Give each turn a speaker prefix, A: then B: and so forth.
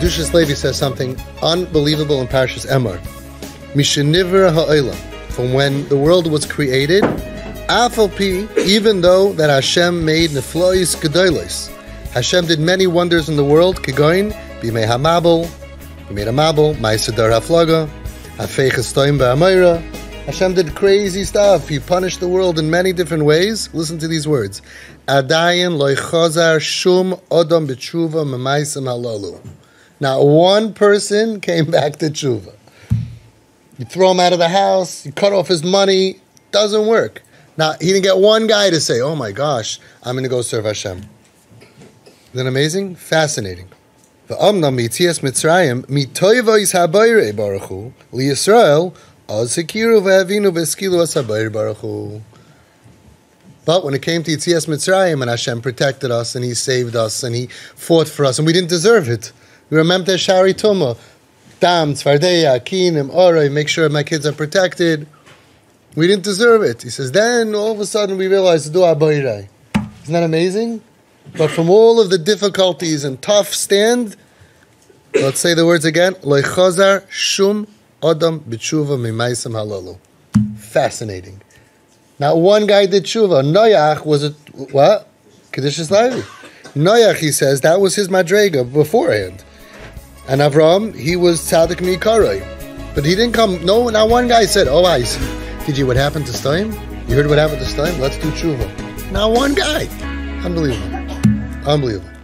A: Kiddushas Levi says something unbelievable in Parshas Emor. Mishenivra ha'olam. From when the world was created, Afal pi, even though that Hashem made neflois gedolos. Hashem did many wonders in the world. Kegoin, bimei hamabel. He made a mabel, ma'asadar haflaga, hafeiches toim v'amayra. Hashem did crazy stuff. He punished the world in many different ways. Listen to these words. Adayin loy chazar shum odom b'tshuva m'maisem halalu. Not one person came back to tshuva. You throw him out of the house, you cut off his money, doesn't work. Now, he didn't get one guy to say, oh my gosh, I'm going to go serve Hashem. Isn't that amazing? Fascinating. V'amnam mitzias Mitzrayim mitoyvos habayre baruch hu liYisrael az hikiru v'havinu v'eskilu as habayre baruch hu. But when it came to Yitzias Mitzrayim and Hashem protected us and He saved us and He fought for us and we didn't deserve it. We remember Shari Tuma, Dam, Tzvardeya, Kinim, Oroi, make sure my kids are protected. We didn't deserve it. He says, then all of a sudden we realized, do Abayrai. Isn't that amazing? But from all of the difficulties and tough stand, let's say the words again, Lo chazar shum adam b'tshuva mimaisem halalu. Fascinating. Now one guy did tshuva. Noach was what? Kiddushas Levi. Noach, he says, that was his madrega beforehand. And Avram, he was tzaddik mikaroi. But he didn't come, no, not one guy said, oh, did you what happened to Stoim? You heard what happened to Stoim? Let's do tshuva. Not one guy. Unbelievable. Unbelievable.